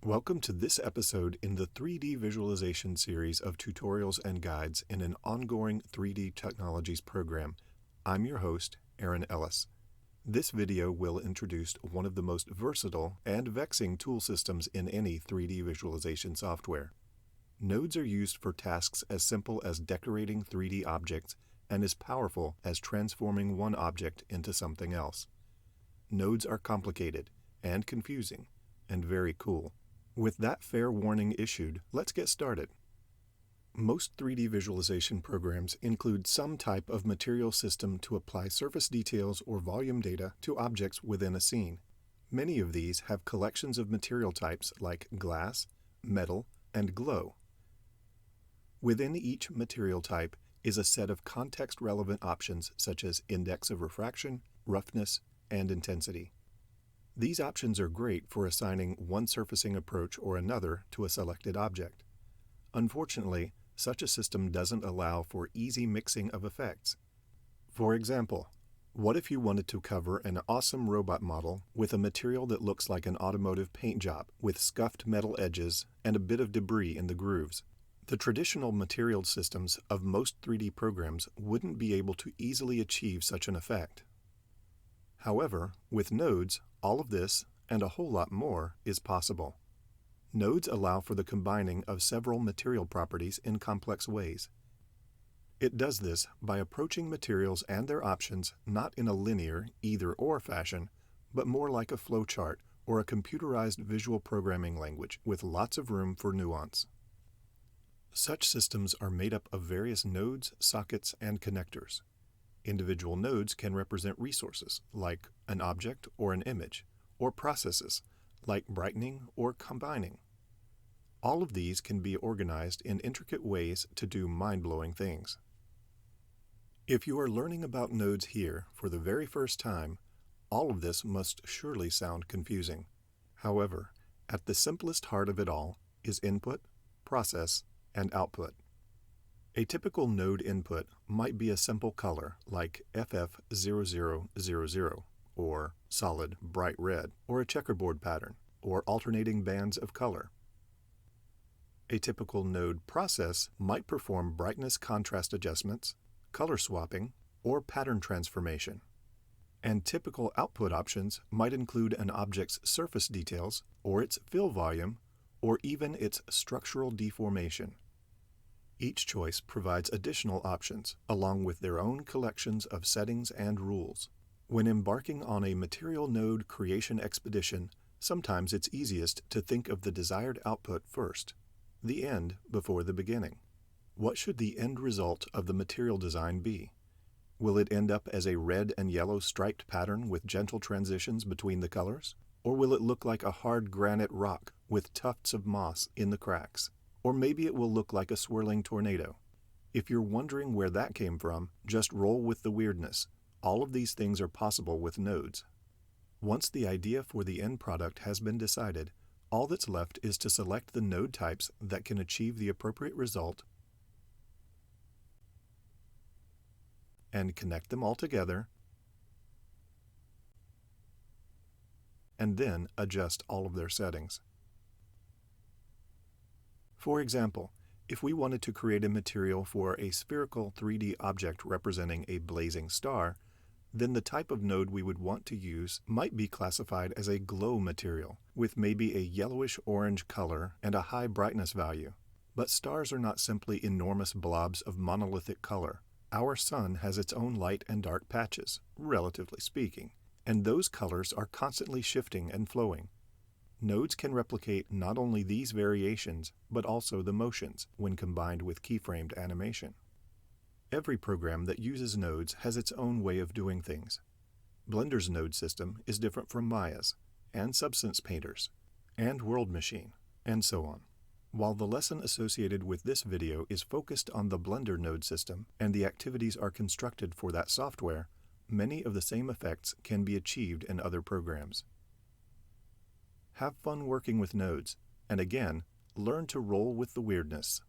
Welcome to this episode in the 3D visualization series of tutorials and guides in an ongoing 3D Technologies program. I'm your host, Aaron Ellis. This video will introduce one of the most versatile and vexing tool systems in any 3D visualization software. Nodes are used for tasks as simple as decorating 3D objects and as powerful as transforming one object into something else. Nodes are complicated and confusing and very cool. With that fair warning issued, let's get started. Most 3D visualization programs include some type of material system to apply surface details or volume data to objects within a scene. Many of these have collections of material types like glass, metal, and glow. Within each material type is a set of context-relevant options such as index of refraction, roughness, and intensity. These options are great for assigning one surfacing approach or another to a selected object. Unfortunately, such a system doesn't allow for easy mixing of effects. For example, what if you wanted to cover an awesome robot model with a material that looks like an automotive paint job with scuffed metal edges and a bit of debris in the grooves? The traditional material systems of most 3D programs wouldn't be able to easily achieve such an effect. However, with nodes, all of this, and a whole lot more, is possible. Nodes allow for the combining of several material properties in complex ways. It does this by approaching materials and their options not in a linear either-or fashion, but more like a flowchart or a computerized visual programming language with lots of room for nuance. Such systems are made up of various nodes, sockets, and connectors. Individual nodes can represent resources, like an object or an image, or processes, like brightening or combining. All of these can be organized in intricate ways to do mind-blowing things. If you are learning about nodes here for the very first time, all of this must surely sound confusing. However, at the simplest heart of it all is input, process, and output. A typical node input might be a simple color like FF0000, or solid bright red, or a checkerboard pattern, or alternating bands of color. A typical node process might perform brightness contrast adjustments, color swapping, or pattern transformation. And typical output options might include an object's surface details, or its fill volume, or even its structural deformation. Each choice provides additional options, along with their own collections of settings and rules. When embarking on a material node creation expedition, sometimes it's easiest to think of the desired output first, the end before the beginning. What should the end result of the material design be? Will it end up as a red and yellow striped pattern with gentle transitions between the colors? Or will it look like a hard granite rock with tufts of moss in the cracks? Or maybe it will look like a swirling tornado. If you're wondering where that came from, just roll with the weirdness. All of these things are possible with nodes. Once the idea for the end product has been decided, all that's left is to select the node types that can achieve the appropriate result and connect them all together, and then adjust all of their settings. For example, if we wanted to create a material for a spherical 3D object representing a blazing star, then the type of node we would want to use might be classified as a glow material, with maybe a yellowish-orange color and a high brightness value. But stars are not simply enormous blobs of monolithic color. Our sun has its own light and dark patches, relatively speaking, and those colors are constantly shifting and flowing. Nodes can replicate not only these variations, but also the motions when combined with keyframed animation. Every program that uses nodes has its own way of doing things. Blender's node system is different from Maya's, and Substance Painter's, and World Machine, and so on. While the lesson associated with this video is focused on the Blender node system and the activities are constructed for that software, many of the same effects can be achieved in other programs. Have fun working with nodes, and again, learn to roll with the weirdness.